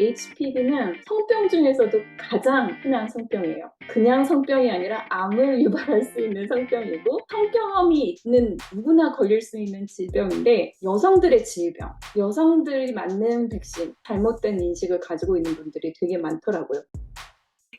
HPV는 성병 중에서도 가장 흔한 성병이에요. 그냥 성병이 아니라 암을 유발할 수 있는 성병이고 성경험이 있는 누구나 걸릴 수 있는 질병인데 여성들의 질병, 여성들이 맞는 백신, 잘못된 인식을 가지고 있는 분들이 되게 많더라고요.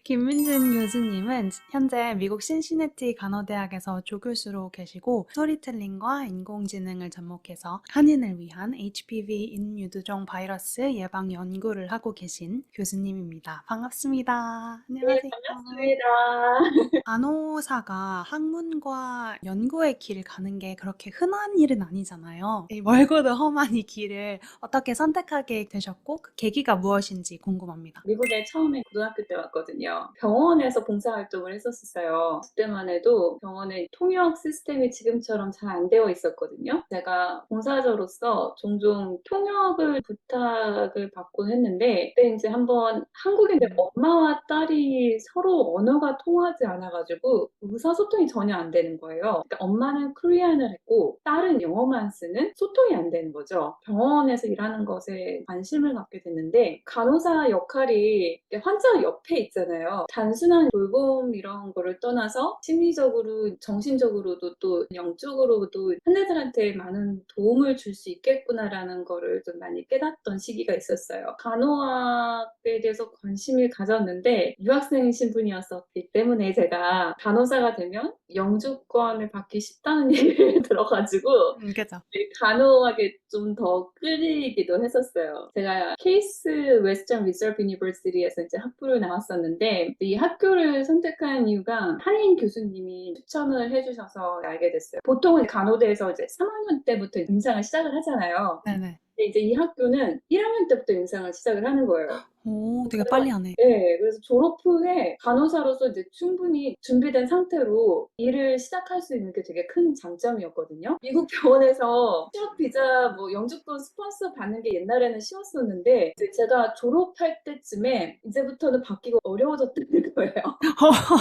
김민준 교수님은 현재 미국 신시내티 간호대학에서 조교수로 계시고 스토리텔링과 인공지능을 접목해서 한인을 위한 HPV 인유두종 바이러스 예방 연구를 하고 계신 교수님입니다. 반갑습니다. 네, 안녕하세요. 반갑습니다. 간호사가 학문과 연구의 길을 가는 게 그렇게 흔한 일은 아니잖아요. 이 멀고도 험한 이 길을 어떻게 선택하게 되셨고 그 계기가 무엇인지 궁금합니다. 미국에 처음에 고등학교 때 왔거든요. 병원에서 봉사활동을 했었어요. 그때만 해도 병원의 통역 시스템이 지금처럼 잘 안 되어 있었거든요. 제가 봉사자로서 종종 통역을 부탁을 받곤 했는데 그때 이제 한번 한국인데 엄마와 딸이 서로 언어가 통하지 않아가지고 의사소통이 전혀 안 되는 거예요. 그러니까 엄마는 코리안을 했고 딸은 영어만 쓰는 소통이 안 되는 거죠. 병원에서 일하는 것에 관심을 갖게 됐는데 간호사 역할이 환자 옆에 있잖아요. 단순한 돌봄 이런 거를 떠나서 심리적으로, 정신적으로도 또 영적으로도 환자들한테 많은 도움을 줄 수 있겠구나라는 거를 좀 많이 깨닫던 시기가 있었어요. 간호학에 대해서 관심을 가졌는데 유학생 신분이었었기 때문에 제가 간호사가 되면 영주권을 받기 쉽다는 얘기를 들어가지고 그죠? 간호학에 좀 더 끌리기도 했었어요. 제가 케이스 웨스턴 리서브 유니버시티에서 이제 학부를 나왔었는데 이 학교를 선택한 이유가 한인 교수님이 추천을 해주셔서 알게 됐어요. 보통은 간호대에서 이제 3학년 때부터 임상을 시작을 하잖아요. 네네. 근데 이제 이 학교는 1학년 때부터 임상을 시작을 하는 거예요. 오, 되게 빨리 하네. 네, 그래서 졸업 후에 간호사로서 이제 충분히 준비된 상태로 일을 시작할 수 있는 게 되게 큰 장점이었거든요. 미국 병원에서 취업 비자 뭐 영주권 스폰서 받는 게 옛날에는 쉬웠었는데 이제 제가 졸업할 때쯤에 이제부터는 받기가 어려워졌다는 거예요.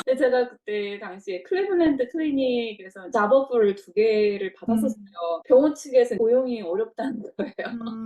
근데 제가 그때 당시에 클리블랜드 클리닉에서 잡오퍼를 2개를 받았었어요. 병원 측에서 고용이 어렵다는 거예요.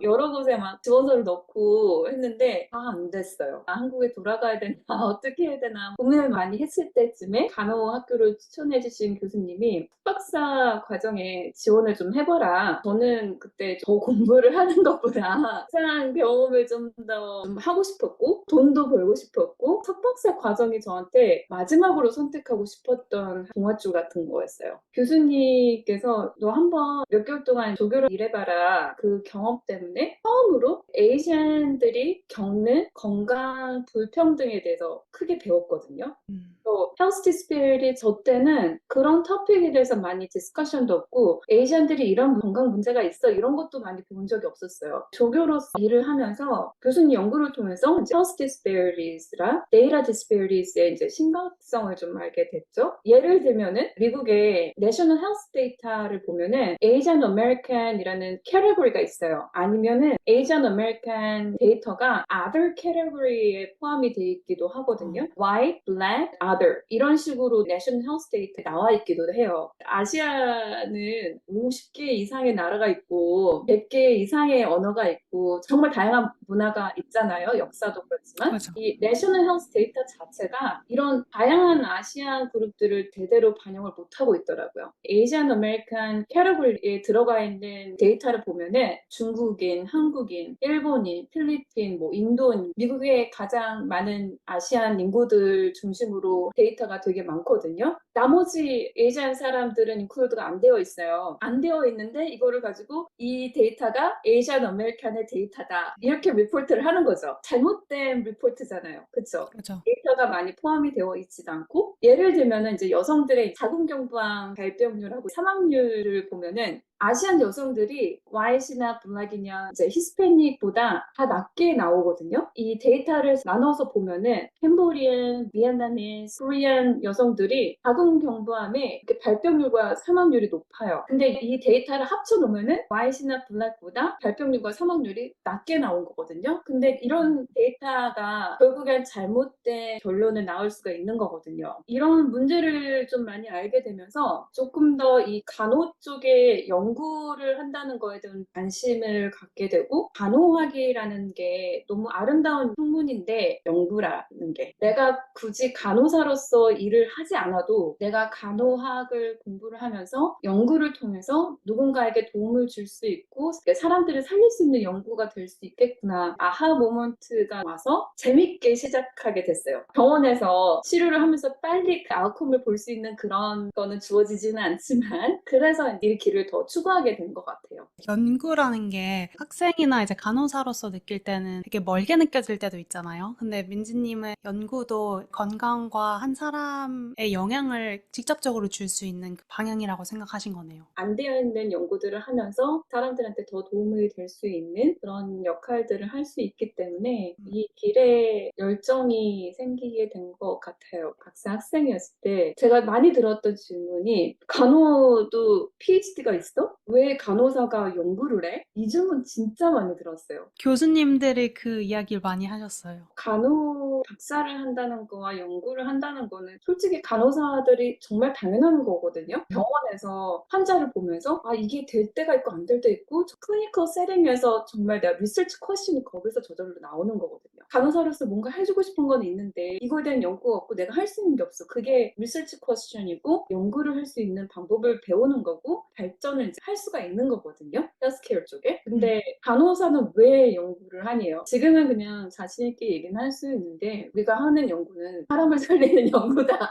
여러 곳에 막 지원서를 넣고 했는데 다 안 됐어요. 한국에 돌아가야 되나 어떻게 해야 되나 고민을 많이 했을 때쯤에 간호학교를 추천해 주신 교수님이 석박사 과정에 지원을 좀 해봐라. 저는 그때 더 공부를 하는 것보다 세상 경험을 좀 더 하고 싶었고 돈도 벌고 싶었고 석박사 과정이 저한테 마지막으로 선택하고 싶었던 동아줄 같은 거였어요. 교수님께서 너 한번 몇 개월 동안 조교로 일해봐라. 그 경험 때문에 처음으로 에이시안들이 겪는 건강 불평등에 대해서 크게 배웠거든요. 또 헬스 디스피리티 저 때는 그런 토픽에 대해서 많이 디스커션도 없고 에이시안들이 이런 건강 문제가 있어 이런 것도 많이 배운 적이 없었어요. 조교로서 일을 하면서 교수님 연구를 통해서 헬스 디스피리티스랑 데이터 디스피리티스의 이제 심각성을 좀 알게 됐죠. 예를 들면은 미국의 내셔널 헬스 데이터를 보면은 에이시안 아메리칸이라는 캐테고리가 있어요. 아니면은 에이시안 아메리칸 데이터가 other 캐테고리에 포함이 돼 있기도 하거든요. white, black, other 이런 식으로 내셔널 헬스 데이터에 나와 있기도 해요. 아시아는 50개 이상의 나라가 있고 100개 이상의 언어가 있고 정말 다양한 문화가 있잖아요. 역사도 그렇지만 그죠. 이 내셔널 헬스 데이터 자체가 이런 다양한 아시안 그룹들을 제대로 반영을 못하고 있더라고요. 에이시안 아메리칸 캐러고리에 들어가 있는 데이터를 보면은 중국인, 한국인, 일본인, 필리핀, 뭐 인도인, 미국의 가장 많은 아시안 인구들 중심으로 데이터가 되게 많거든요. 나머지 에이시안 사람들은 인클루드가 안 되어 있어요. 안 되어 있는데 이거를 가지고 이 데이터가 에이시안 아메리칸의 데이터다. 이렇게 리포트를 하는 거죠. 잘못된 리포트잖아요. 그쵸? 그죠. 데이터가 많이 포함이 되어 있지도 않고 예를 들면은 이제 여성들의 자궁경부암 발병률하고 사망률을 보면은 아시안 여성들이 Y시나 블랙이냐 이제 히스패닉보다 다 낮게 나오거든요. 이 데이터를 나눠서 보면은 캄보디안, 비엔나미스, 코리안 여성들이 자궁경부암의 발병률과 사망률이 높아요. 근데 이 데이터를 합쳐 놓으면은 Y시나 블랙보다 발병률과 사망률이 낮게 나온 거거든요. 근데 이런 데이터가 결국엔 잘못된 결론을 나올 수가 있는 거거든요. 이런 문제를 좀 많이 알게 되면서 조금 더 이 간호 쪽의 연구를 한다는 거에 대한 관심을 갖게 되고, 간호학이라는 게 너무 아름다운 학문인데 연구라는 게 내가 굳이 간호사로서 일을 하지 않아도 내가 간호학을 공부를 하면서 연구를 통해서 누군가에게 도움을 줄 수 있고 사람들을 살릴 수 있는 연구가 될 수 있겠구나. 아하 모먼트가 와서 재밌게 시작하게 됐어요. 병원에서 치료를 하면서 빨리 그 아웃컴을 볼 수 있는 그런 거는 주어지지는 않지만 그래서 이 길을 더 추구하게 된 것 같아요. 연구라는 게 학생이나 이제 간호사로서 느낄 때는 되게 멀게 느껴질 때도 있잖아요. 근데 민지님은 연구도 건강과 한 사람의 영향을 직접적으로 줄 수 있는 그 방향이라고 생각하신 거네요. 안 되어 있는 연구들을 하면서 사람들한테 더 도움이 될 수 있는 그런 역할들을 할 수 있기 때문에 이 길에 열정이 생기게 된 것 같아요. 박사 학생이었을 때 제가 많이 들었던 질문이 간호도 PhD가 있어? 왜 간호사가 연구를 해? 이 질문 진짜 많이 들었어요. 교수님들이 그 이야기를 많이 하셨어요. 간호 박사를 한다는 거와 연구를 한다는 거는 솔직히 간호사들이 정말 당연한 거거든요. 병원에서 환자를 보면서 아 이게 될 때가 있고 안 될 때 있고 클리니컬 세팅에서 정말 내가 리서치 퀘스천이 거기서 저절로 나오는 거거든요. 간호사로서 뭔가 해주고 싶은 건 있는데 이거에 대한 연구가 없고 내가 할 수 있는 게 없어. 그게 리서치 퀘스천이고 연구를 할 수 있는 방법을 배우는 거고 발전을 이제 할 수가 있는 거거든요. 헬스케어 쪽에. 근데 간호사는 왜 연구를 하니요? 지금은 그냥 자신 있게 얘기는 할 수 있는데 우리가 하는 연구는 사람을 살리는 연구다.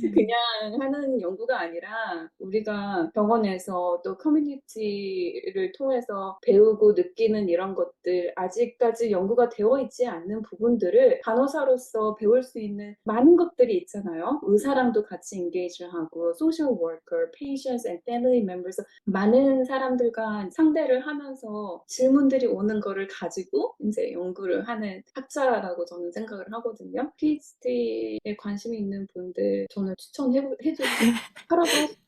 그냥 하는 연구가 아니라 우리가 병원에서 또 커뮤니티를 통해서 배우고 느끼는 이런 것들 아직까지 연구가 되어 있지 않는 부분들을 간호사로서 배울 수 있는 많은 것들이 있잖아요. 의사랑도 같이 인게이지를 하고 소셜 워커, patients and family members 많은 사람들과 상대를 하면서 질문들이 오는 거를 가지고 이제 연구를 하는 학자라고 저는 생각을 하거든요. PhD에 관심이 있는 분들 저는 추천해주고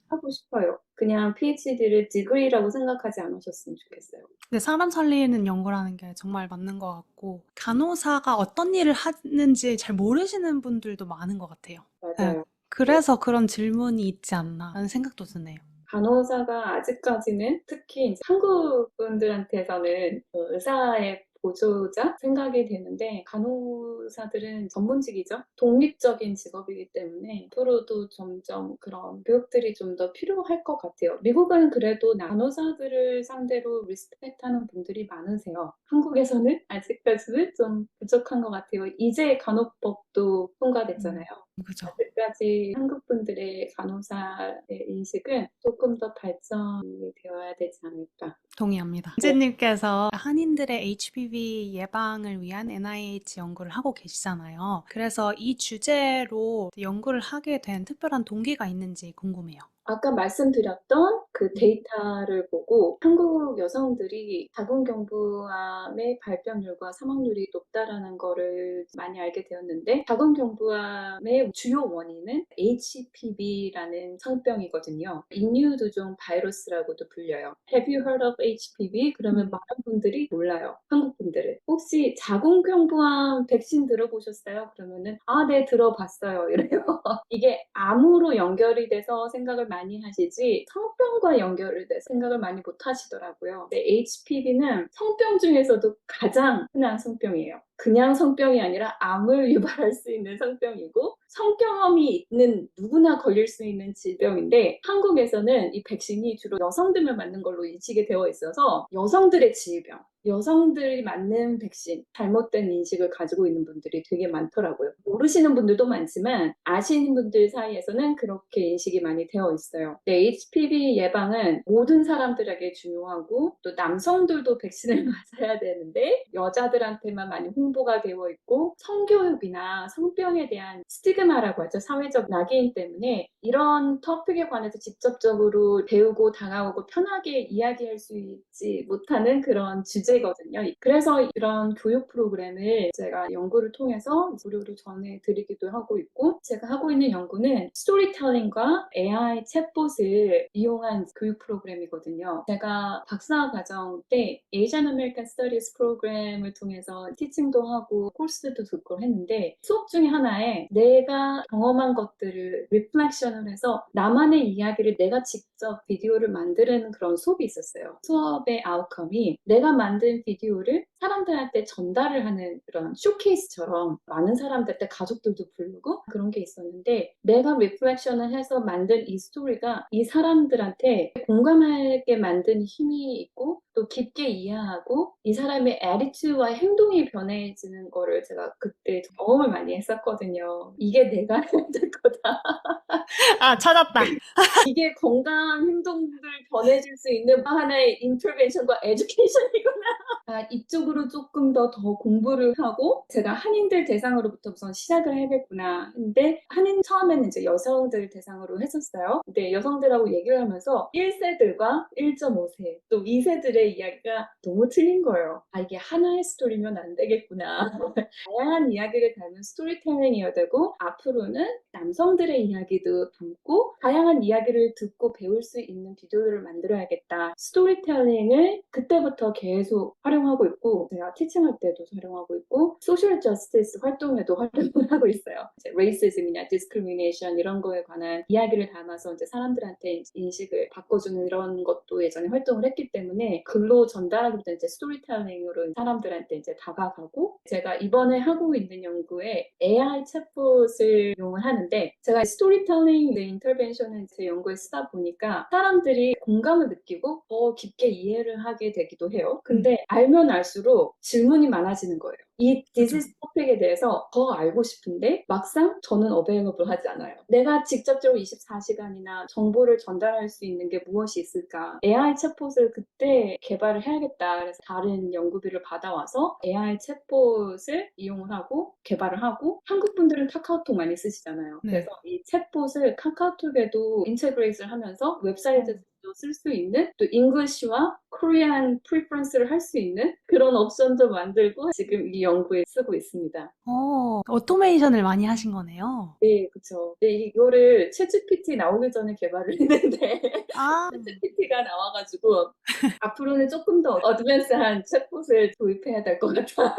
하고 싶어요. 그냥 PhD를 디그리라고 생각하지 않으셨으면 좋겠어요. 근데 사람 살리는 연구라는 게 정말 맞는 것 같고, 간호사가 어떤 일을 하는지 잘 모르시는 분들도 많은 것 같아요. 네. 맞아요. 그래서 그런 질문이 있지 않나 라는 생각도 드네요. 간호사가 아직까지는 특히 이제 한국 분들한테서는 의사의 보조자 생각이 되는데 간호사들은 전문직이죠. 독립적인 직업이기 때문에 앞으로도 점점 그런 교육들이 좀 더 필요할 것 같아요. 미국은 그래도 간호사들을 상대로 리스펙트하는 분들이 많으세요. 한국에서는 아직까지는 좀 부족한 것 같아요. 이제 간호법도 통과됐잖아요. 그죠. 아직까지 한국 분들의 간호사의 인식은 조금 더 발전이 되어야 되지 않을까. 동의합니다. 네. 민재님께서 한인들의 HPV 예방을 위한 NIH 연구를 하고 계시잖아요. 그래서 이 주제로 연구를 하게 된 특별한 동기가 있는지 궁금해요. 아까 말씀드렸던 그 데이터를 보고 한국 여성들이 자궁경부암의 발병률과 사망률이 높다라는 거를 많이 알게 되었는데 자궁경부암의 주요 원인은 HPV라는 성병이거든요. 인유두종 바이러스라고도 불려요. Have you heard of HPV? 그러면 많은 분들이 몰라요. 한국 분들은. 혹시 자궁경부암 백신 들어보셨어요? 그러면은 아, 네, 들어봤어요. 이래요. 이게 암으로 연결이 돼서 생각을 많이 하시지 성병과 연결을 돼서 생각을 많이 못 하시더라고요. HPV는 성병 중에서도 가장 흔한 성병이에요. 그냥 성병이 아니라 암을 유발할 수 있는 성병이고 성경험이 있는 누구나 걸릴 수 있는 질병인데 한국에서는 이 백신이 주로 여성들만 맞는 걸로 인식이 되어 있어서 여성들의 질병, 여성들이 맞는 백신, 잘못된 인식을 가지고 있는 분들이 되게 많더라고요. 모르시는 분들도 많지만 아시는 분들 사이에서는 그렇게 인식이 많이 되어 있어요. 네, HPV 예방은 모든 사람들에게 중요하고 또 남성들도 백신을 맞아야 되는데 여자들한테만 많이 홍보가 되어 있고 성교육이나 성병에 대한 스티그마라고 하죠. 사회적 낙인 때문에 이런 토픽에 관해서 직접적으로 배우고 다가오고 편하게 이야기할 수 있지 못하는 그런 주제거든요. 그래서 이런 교육 프로그램을 제가 연구를 통해서 무료로 전해드리기도 하고 있고 제가 하고 있는 연구는 스토리텔링과 AI 챗봇을 이용한 교육 프로그램이거든요. 제가 박사 과정 때 Asian American Studies 프로그램을 통해서 티칭 활동도 하고 코र्스도 듣고 했는데 수업 중에 하나에 내가 경험한 것들을 리플렉션을 해서 나만의 이야기를 내가 직접 비디오를 만드는 그런 수업이 있었어요. 수업의 아웃컴이 내가 만든 비디오를 사람들한테 전달을 하는 그런 쇼케이스처럼 많은 사람들한테 가족들도 부르고 그런 게 있었는데 내가 리플렉션을 해서 만든 이 스토리가 이 사람들한테 공감하게 만든 힘이 있고 또 깊게 이해하고 이 사람의 애티튜드와 행동이 변해지는 거를 제가 그때 경험을 많이 했었거든요. 이게 내가 해야 될 거다. 아, 찾았다. 이게 건강한 행동들 변해질 수 있는 하나의 인터벤션과 에듀케이션이구나. 아, 이쪽으로 조금 더 공부를 하고 제가 한인들 대상으로부터 우선 시작을 해야겠구나 했는데 한인 처음에는 이제 여성들 대상으로 했었어요. 근데 여성들하고 얘기를 하면서 1세들과 1.5세 또 2세들의 이야기가 너무 틀린 거예요. 아, 이게 하나의 스토리면 안 되겠구나. 다양한 이야기를 담은 스토리텔링이어야 되고 앞으로는 남성들의 이야기도 담고 다양한 이야기를 듣고 배울 수 있는 비디오를 만들어야겠다. 스토리텔링을 그때부터 계속 활용하고 있고 제가 티칭할 때도 활용하고 있고 소셜 저스티스 활동에도 활용을 하고 있어요. 레이시즘이나 디스크리미네이션 이런 거에 관한 이야기를 담아서 이제 사람들한테 인식을 바꿔주는 이런 것도 예전에 활동을 했기 때문에 글로 전달하기보다 이제 스토리텔링으로 사람들한테 이제 다가가고 제가 이번에 하고 있는 연구에 AI 챗봇을 이용을 하는데 제가 스토리텔링 인터벤션을 제 연구에 쓰다 보니까 사람들이 공감을 느끼고 더 깊게 이해를 하게 되기도 해요. 근데 알면 알수록 질문이 많아지는 거예요. 이 그죠. 디지스 토픽에 대해서 더 알고 싶은데 막상 저는 어베이러블 하지 않아요. 내가 직접적으로 24시간이나 정보를 전달할 수 있는 게 무엇이 있을까? AI 챗봇을 그때 개발을 해야겠다. 그래서 다른 연구비를 받아와서 AI 챗봇을 이용을 하고 개발을 하고 한국 분들은 카카오톡 많이 쓰시잖아요. 네. 그래서 이 챗봇을 카카오톡에도 인테그레이트를 하면서 웹사이트에도 쓸 수 있는 또 잉글리시와 코리안 프리퍼런스를 할 수 있는 그런 옵션도 만들고 지금 이 연구에 쓰고 있습니다. 오토메이션을 많이 하신 거네요. 네, 그쵸. 네, 이거를 챗GPT 나오기 전에 개발을 했는데 아, 챗GPT가 나와가지고 앞으로는 조금 더 어드밴스한 챗봇을 도입해야 될 것 같아요.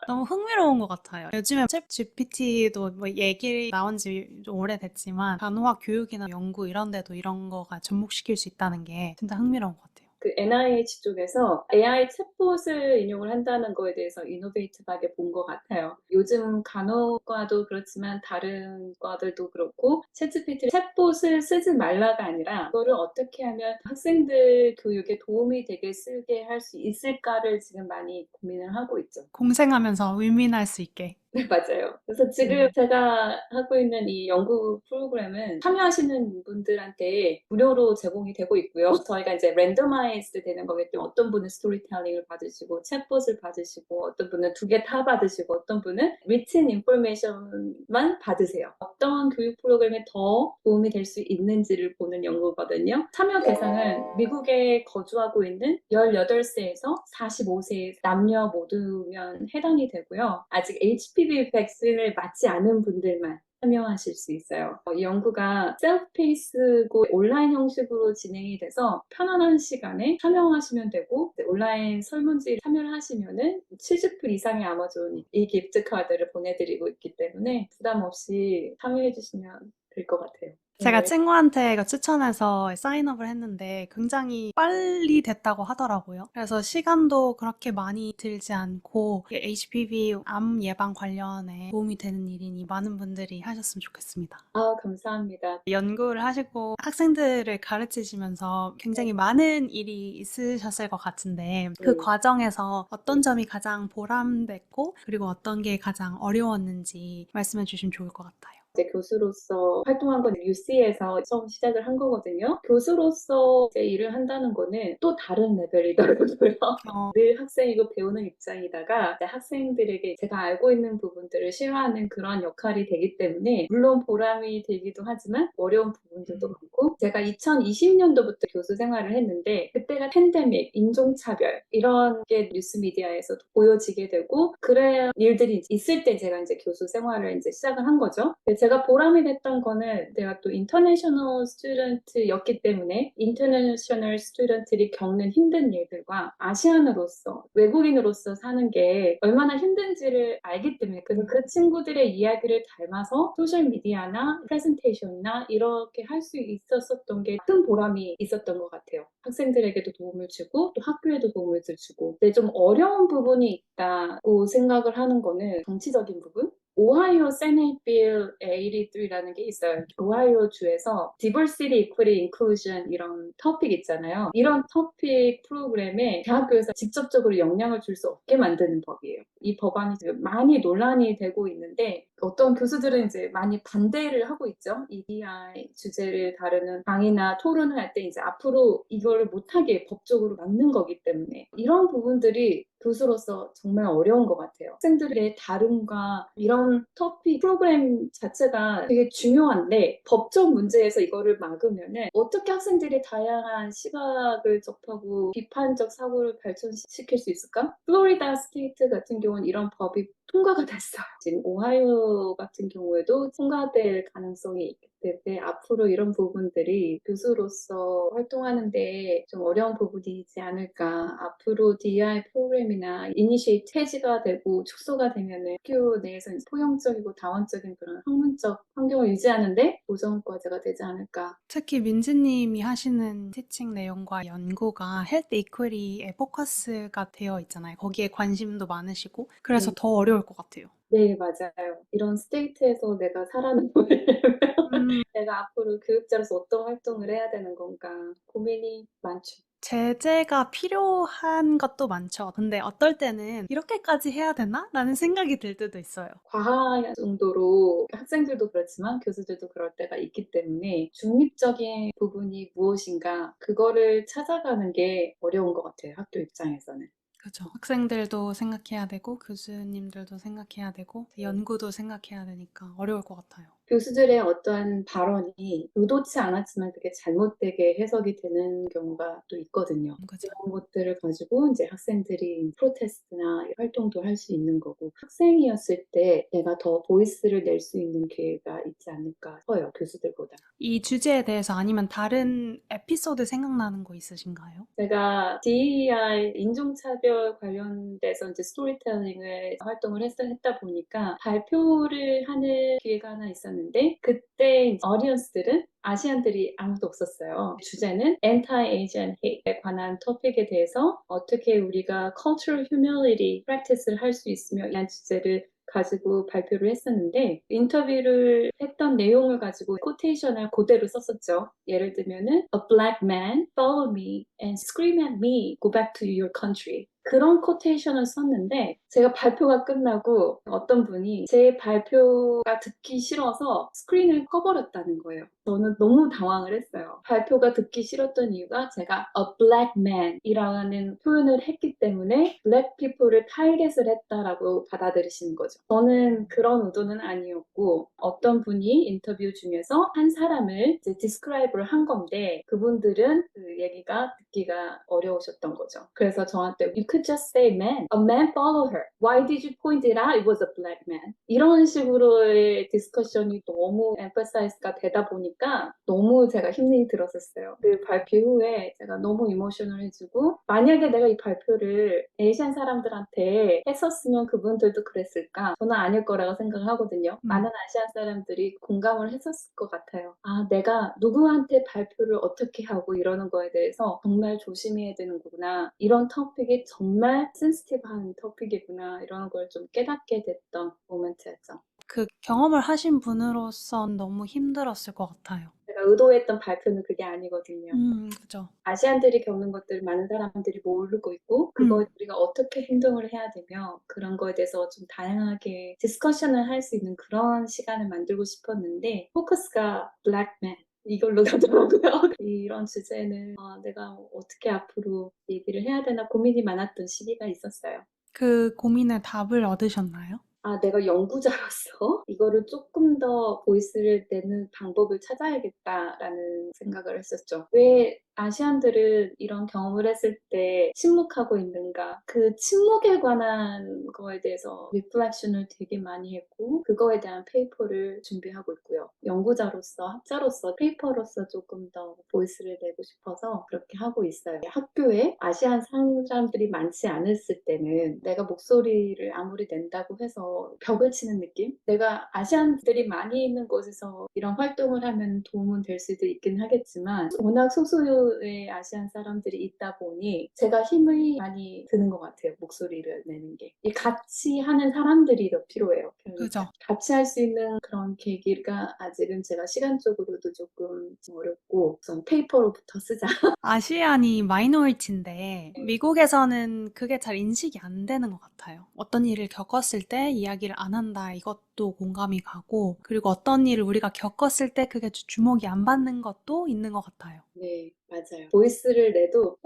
너무 흥미로운 것 같아요. 요즘에 챗 GPT도 뭐 얘기 나온 지 좀 오래됐지만 간호학 교육이나 연구 이런 데도 이런 거가 접목시킬 수 있다는 게 진짜 흥미로운 것 같아요. 그 NIH 쪽에서 AI 챗봇을 인용을 한다는 거에 대해서 이노베이티브하게 본 것 같아요. 요즘 간호과도 그렇지만 다른 과들도 그렇고 챗GPT 챗봇을 쓰지 말라가 아니라 그거를 어떻게 하면 학생들 교육에 도움이 되게 쓰게 할 수 있을까를 지금 많이 고민을 하고 있죠. 공생하면서 윈윈할 수 있게. 네, 맞아요. 그래서 지금 제가 하고 있는 이 연구 프로그램은 참여하시는 분들한테 무료로 제공이 되고 있고요. 저희가 이제 랜더마이즈 되는 거기 때문에 어떤 분은 스토리텔링을 받으시고 챗봇을 받으시고 어떤 분은 두 개 다 받으시고 어떤 분은 리튼 인포메이션만 받으세요. 어떤 교육 프로그램에 더 도움이 될 수 있는지를 보는 연구거든요. 참여 대상은 미국에 거주하고 있는 18세에서 45세 남녀 모두면 해당이 되고요. 아직 HPV 백신을 맞지 않은 분들만 참여하실 수 있어요. 이 연구가 셀프-페이스고 온라인 형식으로 진행이 돼서 편안한 시간에 참여하시면 되고 온라인 설문지에 참여를 하시면은 70불 이상의 아마존 이 기프트 카드를 보내드리고 있기 때문에 부담 없이 참여해 주시면 될 것 같아요. 제가 네. 친구한테 이거 추천해서 사인업을 했는데 굉장히 빨리 됐다고 하더라고요. 그래서 시간도 그렇게 많이 들지 않고 HPV 암 예방 관련에 도움이 되는 일이니 많은 분들이 하셨으면 좋겠습니다. 아, 감사합니다. 연구를 하시고 학생들을 가르치시면서 굉장히 많은 일이 있으셨을 것 같은데 그 과정에서 어떤 점이 가장 보람됐고 그리고 어떤 게 가장 어려웠는지 말씀해 주시면 좋을 것 같아요. 이제 교수로서 활동한 건 UC에서 처음 시작을 한 거거든요. 교수로서 이제 일을 한다는 거는 또 다른 레벨이더라고요. 늘 학생이고 배우는 입장이다가 이제 학생들에게 제가 알고 있는 부분들을 실화하는 그런 역할이 되기 때문에 물론 보람이 되기도 하지만 어려운 부분들도 많고 제가 2020년도부터 교수 생활을 했는데 그때가 팬데믹, 인종차별 이런 게 뉴스미디어에서 보여지게 되고 그런 일들이 있을 때 제가 이제 교수 생활을 이제 시작을 한 거죠. 제가 보람이 됐던 거는 내가 또 인터내셔널 스튜던트였기 때문에 인터내셔널 스튜던트들이 겪는 힘든 일들과 아시안으로서 외국인으로서 사는 게 얼마나 힘든지를 알기 때문에 그래서 그 친구들의 이야기를 닮아서 소셜미디어나 프레젠테이션이나 이렇게 할 수 있었던 게 큰 보람이 있었던 것 같아요. 학생들에게도 도움을 주고 또 학교에도 도움을 주고. 근데 좀 어려운 부분이 있다고 생각을 하는 거는 정치적인 부분? 오하이오 세네이트 빌 83라는 게 있어요. 오하이오 주에서 Diversity, Equity, Inclusion 이런 토픽 있잖아요. 이런 토픽 프로그램에 대학교에서 직접적으로 영향을 줄 수 없게 만드는 법이에요. 이 법안이 지금 많이 논란이 되고 있는데 어떤 교수들은 이제 많이 반대를 하고 있죠. EDI 주제를 다루는 강의나 토론을 할 때 이제 앞으로 이거를 못하게 법적으로 막는 거기 때문에 이런 부분들이 교수로서 정말 어려운 것 같아요. 학생들의 다름과 이런 토픽 프로그램 자체가 되게 중요한데 법적 문제에서 이거를 막으면은 어떻게 학생들이 다양한 시각을 접하고 비판적 사고를 발전시킬 수 있을까? 플로리다 스테이트 같은 경우는 이런 법이 통과가 됐어요. 지금 오하이오 같은 경우에도 통과될 가능성이 있기 때문에 앞으로 이런 부분들이 교수로서 활동하는데 좀 어려운 부분이지 않을까. 앞으로 DEI 프로그램이나 이니시에이트 폐지가 되고 축소가 되면은 학교 내에서 포용적이고 다원적인 그런 학문적 환경을 유지하는데 도전 과제가 되지 않을까. 특히 민지님이 하시는 티칭 내용과 연구가 헬스 이퀄리티에 포커스가 되어 있잖아요. 거기에 관심도 많으시고 그래서 네, 더 어려울 것 같아요. 네, 맞아요. 이런 스테이트에서 내가 살아남으려면 음, 내가 앞으로 교육자로서 어떤 활동을 해야 되는 건가 고민이 많죠. 제재가 필요한 것도 많죠. 근데 어떨 때는 이렇게까지 해야 되나? 라는 생각이 들 때도 있어요. 과한 정도로 학생들도 그렇지만 교수들도 그럴 때가 있기 때문에 중립적인 부분이 무엇인가 그거를 찾아가는 게 어려운 것 같아요. 학교 입장에서는. 그죠. 학생들도 생각해야 되고 교수님들도 생각해야 되고 연구도 생각해야 되니까 어려울 것 같아요. 교수들의 어떠한 발언이 의도치 않았지만 그게 잘못되게 해석이 되는 경우가 또 있거든요. 그죠. 이런 것들을 가지고 이제 학생들이 프로테스트나 활동도 할 수 있는 거고 학생이었을 때 내가 더 보이스를 낼 수 있는 기회가 있지 않을까 싶어요. 교수들보다. 이 주제에 대해서 아니면 다른 에피소드 생각나는 거 있으신가요? 제가 DEI 인종차별 관련돼서 이제 스토리텔링을 활동을 했다 보니까 발표를 하는 기회가 하나 있었는데 그때 어디언스들은 아시안들이 아무도 없었어요. 주제는 Anti-Asian Hate에 관한 토픽에 대해서 어떻게 우리가 Cultural Humility practice를 할 수 있으며 이란 주제를 가지고 발표를 했었는데 인터뷰를 했던 내용을 가지고 코테이션을 그대로 썼었죠. 예를 들면은 A black man follow me and scream at me, go back to your country. 그런 코테이션을 썼는데 제가 발표가 끝나고 어떤 분이 제 발표가 듣기 싫어서 스크린을 꺼버렸다는 거예요. 저는 너무 당황을 했어요. 발표가 듣기 싫었던 이유가 제가 a black man 이라는 표현을 했기 때문에 black people를 타겟을 했다라고 받아들이시는 거죠. 저는 그런 의도는 아니었고 어떤 분이 인터뷰 중에서 한 사람을 이제 describe를 한 건데 그분들은 그 얘기가 듣기가 어려우셨던 거죠. 그래서 저한테 You could just say man. A man followed her. Why did you point it out? It was a black man. 이런 식으로의 디스커션이 너무 emphasize가 되다 보니까 너무 제가 힘이 들었었어요. 그 발표 후에 제가 너무 이모셔널해지고 만약에 내가 이 발표를 에이시안 사람들한테 했었으면 그분들도 그랬을까? 저는 아닐 거라고 생각을 하거든요. 많은 아시안 사람들이 공감을 했었을 것 같아요. 아, 내가 누구한테 발표를 어떻게 하고 이러는 거에 대해서 정말 조심해야 되는 거구나. 이런 토픽이 정말 센시티브한 토픽이구나. 이런 걸 좀 깨닫게 됐던 모멘트였죠. 그 경험을 하신 분으로선 너무 힘들었을 것 같아요. 제가 의도했던 발표는 그게 아니거든요. 그죠. 아시안들이 겪는 것들을 많은 사람들이 모르고 있고 그걸 우리가 어떻게 행동을 해야 되며 그런 거에 대해서 좀 다양하게 디스커션을 할 수 있는 그런 시간을 만들고 싶었는데 포커스가 Black Man 이걸로 가더라고요. 이런 주제는 내가 어떻게 앞으로 얘기를 해야 되나 고민이 많았던 시기가 있었어요. 그 고민에 답을 얻으셨나요? 아, 내가 연구자로서 이거를 조금 더 보이스를 내는 방법을 찾아야겠다라는 생각을 했었죠. 왜 아시안들은 이런 경험을 했을 때 침묵하고 있는가? 그 침묵에 관한 거에 대해서 리플렉션을 되게 많이 했고 그거에 대한 페이퍼를 준비하고 있고요. 연구자로서, 학자로서, 페이퍼로서 조금 더 보이스를 내고 싶어서 그렇게 하고 있어요. 학교에 아시안 사람들이 많지 않았을 때는 내가 목소리를 아무리 낸다고 해서 벽을 치는 느낌? 내가 아시안들이 많이 있는 곳에서 이런 활동을 하면 도움은 될 수도 있긴 하겠지만 워낙 소수의 아시안 사람들이 있다 보니 제가 힘이 많이 드는 것 같아요. 목소리를 내는 게. 이 같이 하는 사람들이 더 필요해요. 그러니까 그죠? 같이 할 수 있는 그런 계기가 아직은 제가 시간적으로도 조금 어렵고 우선 페이퍼로부터 쓰자. 아시안이 마이너리티인데 미국에서는 그게 잘 인식이 안 되는 것 같아요. 어떤 일을 겪었을 때 이야기를 안 한다 이것도 공감이 가고 그리고 어떤 일을 우리가 겪었을 때 그게 주목이 안 받는 것도 있는 것 같아요. 네, 맞아요. 보이스를 내도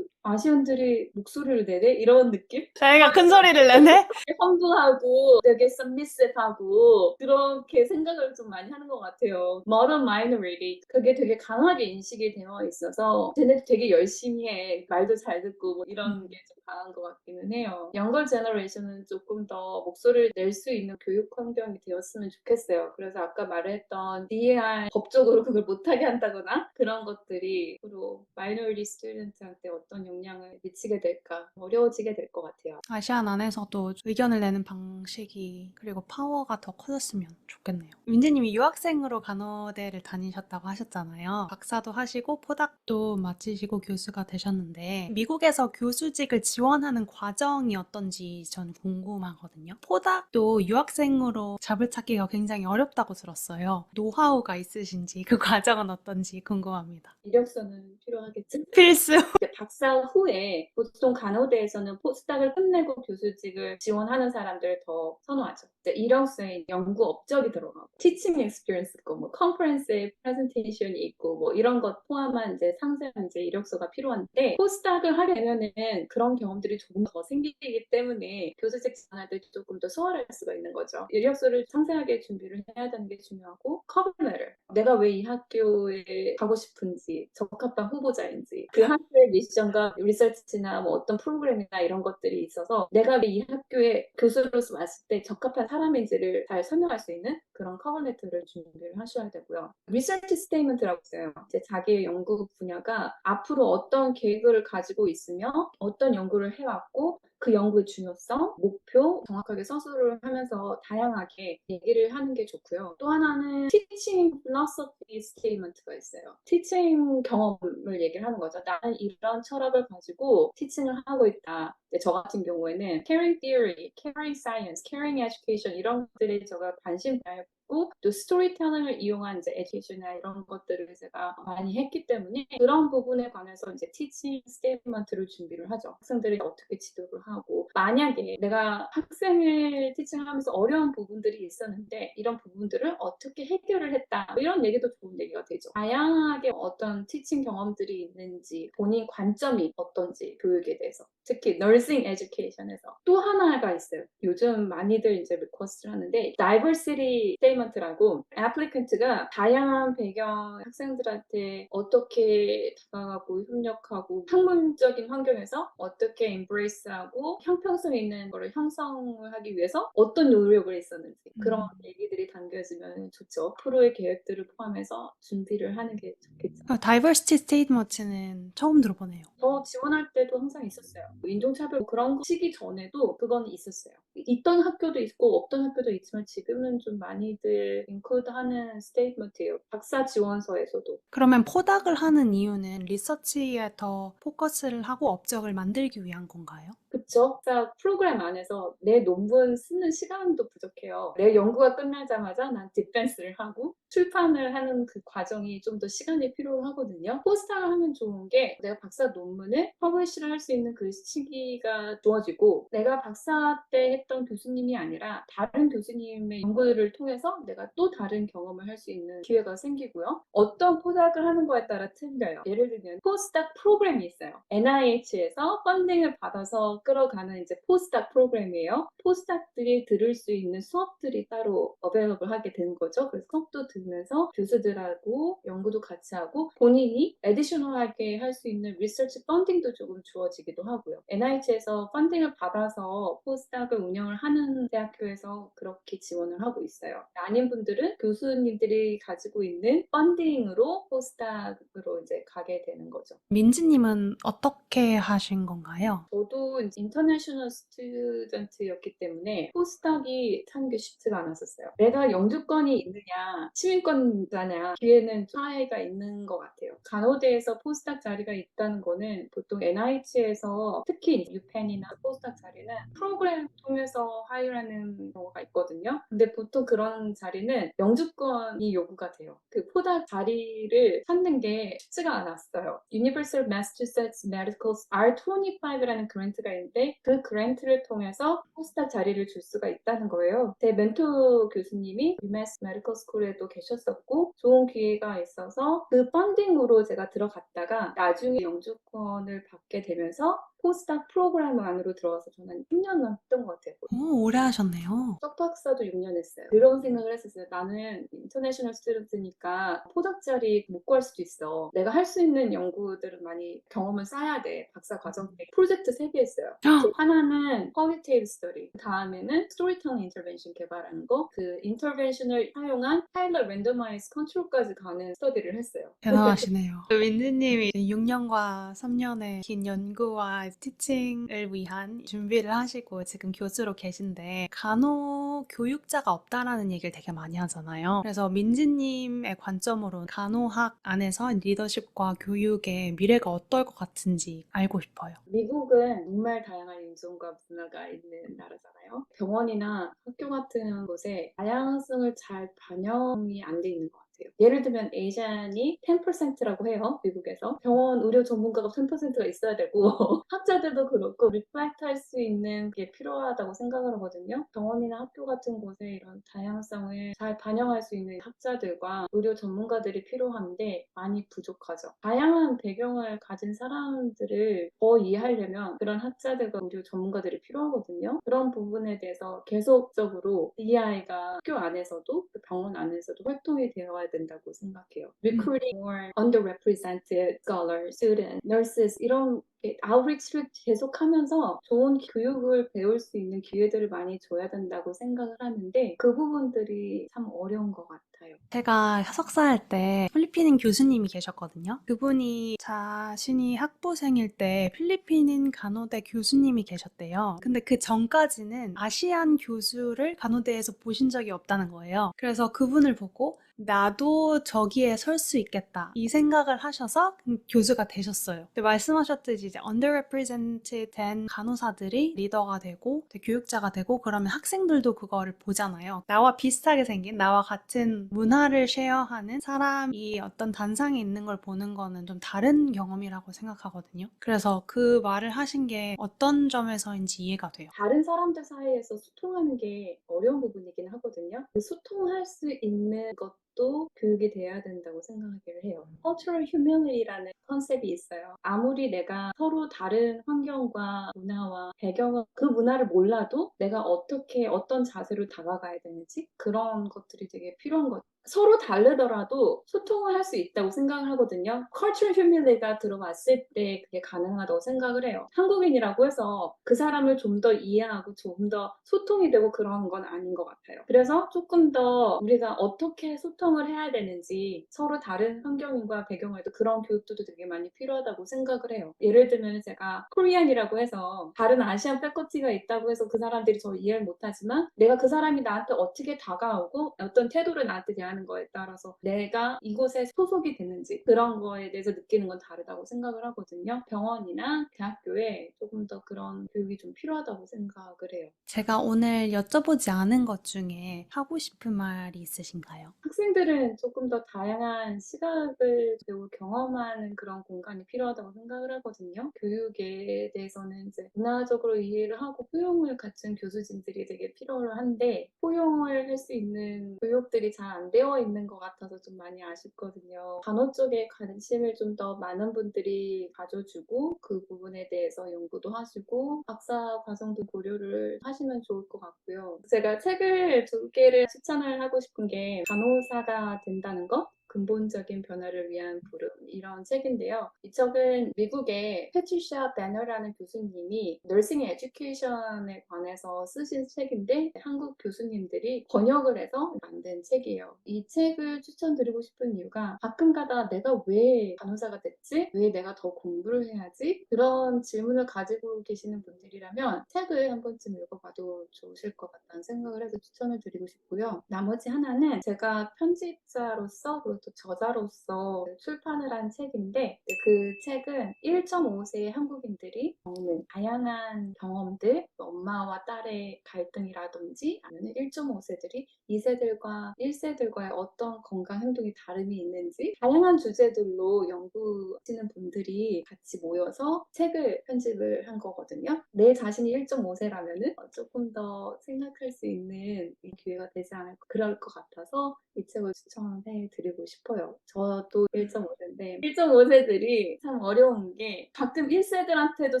아시안들이 목소리를 내네? 이런 느낌? 자기가 큰 소리를 내네? 험블하고 되게 submissive하고 그렇게 생각을 좀 많이 하는 것 같아요. Modern minority 그게 되게 강하게 인식이 되어 있어서 쟤네 되게 열심히 해. 말도 잘 듣고 뭐 이런 게 좀 강한 것 같기는 해요. younger generation은 조금 더 목소리를 낼 수 있는 교육 환경이 되었으면 좋겠어요. 그래서 아까 말했던 DEI 법적으로 그걸 못하게 한다거나 그런 것들이 앞으로 minority student한테 어떤 영향을 미치게 될까 어려워지게 될 것 같아요. 아시안 안에서도 의견을 내는 방식이 그리고 파워가 더 커졌으면 좋겠네요. 민지님이 유학생으로 간호대를 다니셨다고 하셨잖아요. 박사도 하시고 포닥도 마치시고 교수가 되셨는데 미국에서 교수직을 지원하는 과정이 어떤지 전 궁금하거든요. 포닥도 유학생으로 잡을 찾기가 굉장히 어렵다고 들었어요. 노하우가 있으신지 그 과정은 어떤지 궁금합니다. 이력서는 필요하겠지? 필수! 박사 후에 보통 간호대에서는 포스닥을 끝내고 교수직을 지원하는 사람들을 더 선호하죠. 이제 이력서에 연구 업적이 들어가고 티칭 익스피리언스 있고 뭐 컨퍼런스에 프레젠테이션이 있고 뭐 이런 것 포함한 이제 상세한 이제 이력서가 필요한데 포스닥을 하게 되면은 그런 경험들이 조금 더 생기기 때문에 교수직 지원할 때 조금 더 수월할 수가 있는 거죠. 이력서를 상세하게 준비를 해야 되는 게 중요하고 커버레터 내가 왜 이 학교에 가고 싶은지 적합한 후보자인지 그 학교의 미션과 리서치나 뭐 어떤 프로그램이나 이런 것들이 있어서 내가 왜 이 학교에 교수로서 왔을 때 적합한 사람인지를 잘 설명할 수 있는 그런 커버레터를 준비를 하셔야 되고요. 리서치 스테이트먼트라고 있어요. 이제 자기의 연구 분야가 앞으로 어떤 계획을 가지고 있으며 어떤 연구를 해왔고 그 연구의 중요성, 목표 정확하게 서술을 하면서 다양하게 얘기를 하는 게 좋고요. 또 하나는 teaching philosophy statement가 있어요. 티칭 경험을 얘기를 하는 거죠. 나는 이런 철학을 가지고 티칭을 하고 있다. 저 같은 경우에는 caring theory, caring science, caring education 이런 것들이 제가 관심 분야였고 또 스토리텔링을 이용한 이제 에듀케이션이나 이런 것들을 제가 많이 했기 때문에 그런 부분에 관해서 이제 티칭 스테이트먼트를 준비를 하죠. 학생들이 어떻게 지도를 하고 만약에 내가 학생을 티칭하면서 어려운 부분들이 있었는데 이런 부분들을 어떻게 해결을 했다 이런 얘기도 좋은 얘기가 되죠. 다양하게 어떤 티칭 경험들이 있는지 본인 관점이 어떤지 교육에 대해서 특히 nursing education에서 또 하나가 있어요. 요즘 많이들 이제 리퀘스트를 하는데 diversity statement라고 applicant가 다양한 배경 학생들한테 어떻게 다가가고 협력하고 학문적인 환경에서 어떻게 embrace하고 형평성 있는 거를 형성을 하기 위해서 어떤 노력을 했었는지 그런 얘기들이 담겨지면 좋죠. 프로의 계획들을 포함해서 준비를 하는 게 좋겠죠. 다이버시티 스테이트먼트는 처음 들어보네요. 저 지원할 때도 항상 있었어요. 인종차별 그런 거 시기 전에도 그건 있었어요. 있던 학교도 있고 없던 학교도 있지만 지금은 좀 많이들 인클루드하는 스테이트먼트예요. 박사 지원서에서도. 그러면 포닥을 하는 이유는 리서치에 더 포커스를 하고 업적을 만들기 위한 건가요? 그쵸? 박사 프로그램 안에서 내 논문 쓰는 시간도 부족해요. 내 연구가 끝나자마자 난 디펜스를 하고 출판을 하는 그 과정이 좀 더 시간이 필요하거든요. 포스터를 하면 좋은 게 내가 박사 논문을 퍼블리시를 할 수 있는 그 시기가 주어지고 내가 박사 때 했던 교수님이 아니라 다른 교수님의 연구를 통해서 내가 또 다른 경험을 할 수 있는 기회가 생기고요. 어떤 포닥을 하는 거에 따라 틀려요. 예를 들면 포스닥 프로그램이 있어요. NIH에서 펀딩을 받아서 끌어가는 이제 포스닥 프로그램이에요. 포스닥들이 들을 수 있는 수업들이 따로 어베이러블 하게 되는 거죠. 그래서 수업도 들으면서 교수들하고 연구도 같이 하고 본인이 애디셔널하게 할 수 있는 리서치 펀딩도 조금 주어지기도 하고요. NIH에서 펀딩을 받아서 포스닥을 운영을 하는 대학교에서 그렇게 지원을 하고 있어요. 아닌 분들은 교수님들이 가지고 있는 펀딩으로 포스닥으로 이제 가게 되는 거죠. 민지님은 어떻게 하신 건가요? 저도 이제 인터내셔널 스튜던트였기 때문에 포스닥이 찾는 게 쉽지가 않았었어요. 내가 영주권이 있느냐, 시민권자냐, 기회는 차이가 있는 것 같아요. 간호대에서 포스닥 자리가 있다는 거는 보통 NIH에서 특히 유펜이나 포스닥 자리는 프로그램 통해서 하이라는 경우가 있거든요. 근데 보통 그런 자리는 영주권이 요구가 돼요. 그 포닥 자리를 찾는 게 쉽지가 않았어요. Universal Massachusetts Medical R25라는 그랜트가 있는데 그 그랜트를 통해서 포스닥 자리를 줄 수가 있다는 거예요. 제 멘토 교수님이 UMass Medical School에도 계셨었고 좋은 기회가 있어서 그 펀딩으로 제가 들어갔다가 나중에 영주권을 받게 되면서 포스닥 프로그램 안으로 들어와서 저는 10년 넘었던 것 같아요. 오, 오래 하셨네요. 석박사도 6년 했어요. 그런 생각을 했었어요. 나는 인터내셔널 스튜던트니까 포닥자리 못 구할 수도 있어. 내가 할 수 있는 연구들은 많이 경험을 쌓아야 돼. 박사 과정 때 프로젝트 3개 했어요. 하나는 qualitative study, 다음에는 storytelling intervention 개발하는 거, 그 인터벤션을 사용한 파일럿 랜더마이즈 컨트롤까지 가는 스터디를 했어요. 대단하시네요. 민지님이 6년과 3년의 긴 연구와 티칭을 위한 준비를 하시고 지금 교수로 계신데 간호 교육자가 없다라는 얘기를 되게 많이 하잖아요. 그래서 민지님의 관점으로 간호학 안에서 리더십과 교육의 미래가 어떨 것 같은지 알고 싶어요. 미국은 정말 다양한 인종과 문화가 있는 나라잖아요. 병원이나 학교 같은 곳에 다양성을 잘 반영이 안 돼 있는 것 같아요. 예를 들면 에이전이 10%라고 해요. 미국에서. 병원 의료 전문가가 10%가 있어야 되고 학자들도 그렇고 리플렉트 할 수 있는 게 필요하다고 생각을 하거든요. 병원이나 학교 같은 곳에 이런 다양성을 잘 반영할 수 있는 학자들과 의료 전문가들이 필요한데 많이 부족하죠. 다양한 배경을 가진 사람들을 더 이해하려면 그런 학자들과 의료 전문가들이 필요하거든요. 그런 부분에 대해서 계속적으로 DEI가 학교 안에서도 병원 안에서도 활동이 되어야 된다고 생각해요. Recruiting more underrepresented scholars, students, nurses 이런 아웃리치를 계속하면서 좋은 교육을 배울 수 있는 기회들을 많이 줘야 된다고 생각을 하는데 그 부분들이 참 어려운 것 같아요. 제가 석사할 때 필리핀인 교수님이 계셨거든요. 그분이 자신이 학부생일 때 필리핀인 간호대 교수님이 계셨대요. 근데 그 전까지는 아시안 교수를 간호대에서 보신 적이 없다는 거예요. 그래서 그분을 보고 나도 저기에 설 수 있겠다 이 생각을 하셔서 교수가 되셨어요. 근데 말씀하셨듯이 이제 underrepresented 된 간호사들이 리더가 되고 교육자가 되고 그러면 학생들도 그거를 보잖아요. 나와 비슷하게 생긴 나와 같은 문화를 쉐어하는 사람이 어떤 단상에 있는 걸 보는 거는 좀 다른 경험이라고 생각하거든요. 그래서 그 말을 하신 게 어떤 점에서인지 이해가 돼요. 다른 사람들 사이에서 소통하는 게 어려운 부분이긴 하거든요. 그 소통할 수 있는 것도 교육이 돼야 된다고 생각하기를 해요. Cultural humility라는 컨셉이 있어요. 아무리 내가 서로 다른 환경과 문화와 배경을 그 문화를 몰라도 내가 어떻게 어떤 자세로 다가가야 되는지 그런 것들이 되게 필요한 것 같아요. 서로 다르더라도 소통을 할 수 있다고 생각을 하거든요. Cultural humility가 들어왔을 때 그게 가능하다고 생각을 해요. 한국인이라고 해서 그 사람을 좀 더 이해하고 좀 더 소통이 되고 그런 건 아닌 것 같아요. 그래서 조금 더 우리가 어떻게 소통을 해야 되는지 서로 다른 환경과 배경에도 그런 교육도 되게 많이 필요하다고 생각을 해요. 예를 들면 제가 코리안이라고 해서 다른 아시안 패커티가 있다고 해서 그 사람들이 저 이해를 못하지만 내가 그 사람이 나한테 어떻게 다가오고 어떤 태도를 나한테 대하는 거에 따라서 내가 이곳에 소속이 됐는지 그런 거에 대해서 느끼는 건 다르다고 생각을 하거든요. 병원이나 대학교에 조금 더 그런 교육이 좀 필요하다고 생각을 해요. 제가 오늘 여쭤보지 않은 것 중에 하고 싶은 말이 있으신가요? 학생들은 조금 더 다양한 시각을 배우고 경험하는 그런 공간이 필요하다고 생각을 하거든요. 교육에 대해서는 이제 문화적으로 이해를 하고 포용을 갖춘 교수진들이 되게 필요한데 포용을 할 수 있는 교육들이 잘 안 되어 깨어 있는 것 같아서 좀 많이 아쉽거든요. 간호 쪽에 관심을 좀 더 많은 분들이 가져주고 그 부분에 대해서 연구도 하시고 박사 과정도 고려를 하시면 좋을 것 같고요. 제가 책을 2개를 추천을 하고 싶은 게 간호사가 된다는 것, 근본적인 변화를 위한 부름, 이런 책인데요. 이 책은 미국의 패트리샤 배너라는 교수님이 너싱 에듀케이션에 관해서 쓰신 책인데 한국 교수님들이 번역을 해서 만든 책이에요. 이 책을 추천드리고 싶은 이유가 가끔가다 내가 왜 간호사가 됐지? 왜 내가 더 공부를 해야지? 그런 질문을 가지고 계시는 분들이라면 책을 한 번쯤 읽어봐도 좋으실 것 같다는 생각을 해서 추천을 드리고 싶고요. 나머지 하나는 제가 편집자로서 그리고 또 저자로서 출판을 한 책인데 그 책은 1.5세의 한국인들이 겪는 다양한 경험들, 엄마와 딸의 갈등이라든지 아니면 1.5세들이 2세들과 1세들과의 어떤 건강 행동이 다름이 있는지 다양한 주제들로 연구하시는 분들이 같이 모여서 책을 편집을 한 거거든요. 내 자신이 1.5세라면은 조금 더 생각할 수 있는 기회가 되지 않을까 그럴 것 같아서 이 책을 추천해 드리고 싶어요. 저도 1.5세인데 1.5세들이 참 어려운 게 가끔 1세들한테도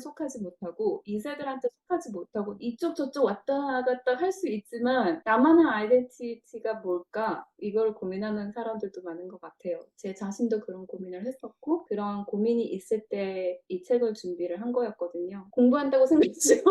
속하지 못하고 2세들한테 속하지 못하고 이쪽 저쪽 왔다 갔다 할 수 있지만 나만의 아이덴티티가 뭘까? 이걸 고민하는 사람들도 많은 것 같아요. 제 자신도 그런 고민을 했었고 그런 고민이 있을 때 이 책을 준비를 한 거였거든요. 공부한다고 생각하시고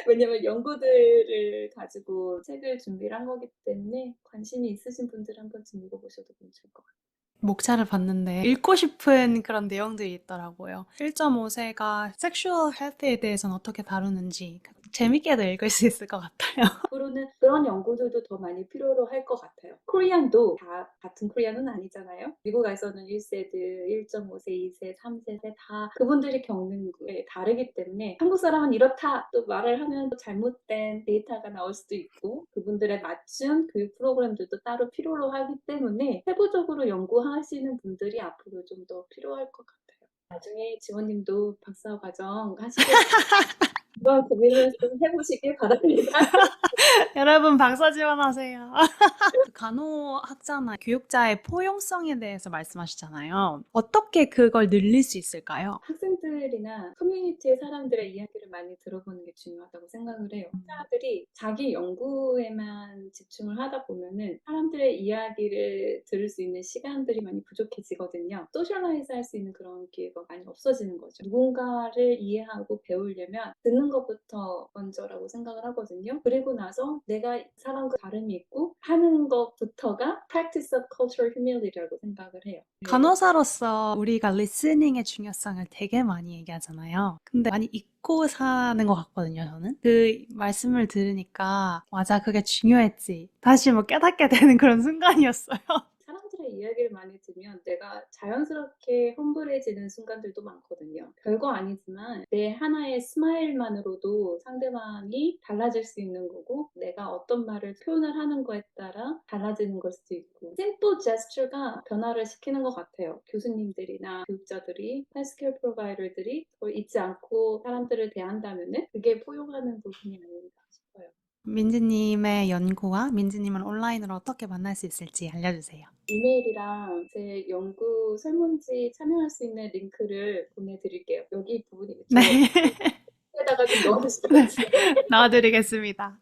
왜냐면 연구들을 가지고 책을 준비를 한 거기 때문에 관심이 있으신 분들 한 번쯤 읽어보셔도 괜찮을 것 같아요. 목차를 봤는데 읽고 싶은 그런 내용들이 있더라고요. 1.5세가 섹슈얼 헬스에 대해서는 어떻게 다루는지 재밌게도 읽을 수 있을 것 같아요. 앞으로는 그런 연구들도 더 많이 필요로 할 것 같아요. 코리안도 다 같은 코리안은 아니잖아요. 미국에서는 1세들, 1.5세, 2세, 3세 다 그분들이 겪는 게 다르기 때문에 한국 사람은 이렇다 또 말을 하면 잘못된 데이터가 나올 수도 있고 그분들에 맞춘 교육 프로그램들도 따로 필요로 하기 때문에 세부적으로 연구하시는 분들이 앞으로 좀 더 필요할 것 같아요. 나중에 지원님도 박사 과정 하시게 한번 고민을 좀 해보시길 바랍니다. 여러분 박사 지원하세요. 간호학자나 교육자의 포용성에 대해서 말씀하시잖아요. 어떻게 그걸 늘릴 수 있을까요? 학생들이나 커뮤니티의 사람들의 이야기를 많이 들어보는 게 중요하다고 생각을 해요. 학자들이 자기 연구에만 집중을 하다 보면은 사람들의 이야기를 들을 수 있는 시간들이 많이 부족해지거든요. 소셜라이즈 할 수 있는 그런 기회가 많이 없어지는 거죠. 누군가를 이해하고 배우려면 듣는 것부터 먼저라고 생각을 하거든요. 그리고 나서 내가 이 사람과 다름이 있고 하는 것부터가 practice of cultural humility라고 생각을 해요. 간호사로서 우리가 리스닝의 중요성을 되게 많이 얘기하잖아요. 근데 많이 잊고 사는 것 같거든요, 저는. 그 말씀을 들으니까 맞아, 그게 중요했지. 다시 뭐 깨닫게 되는 그런 순간이었어요. 사람들의 이야기를 많이 들으면 내가 자연스럽게 험블해지는 순간들도 많거든요. 별거 아니지만 내 하나의 스마일만으로도 상대방이 달라질 수 있는 거고 내가 어떤 말을 표현을 하는 거에 따라 달라지는 걸 수도 있고 심플 제스처가 변화를 시키는 것 같아요. 교수님들이나 교육자들이 헬스케어 프로바이더들이 그걸 잊지 않고 사람들을 대한다면 그게 포용하는 부분이 아닌가 싶어요. 민지님의 연구와 민지님을 온라인으로 어떻게 만날 수 있을지 알려주세요. 이메일이랑 제 연구 설문지 참여할 수 있는 링크를 보내드릴게요. 여기 부분이 네. 저 에다가 좀 넣어주시면 네. 넣어드리겠습니다.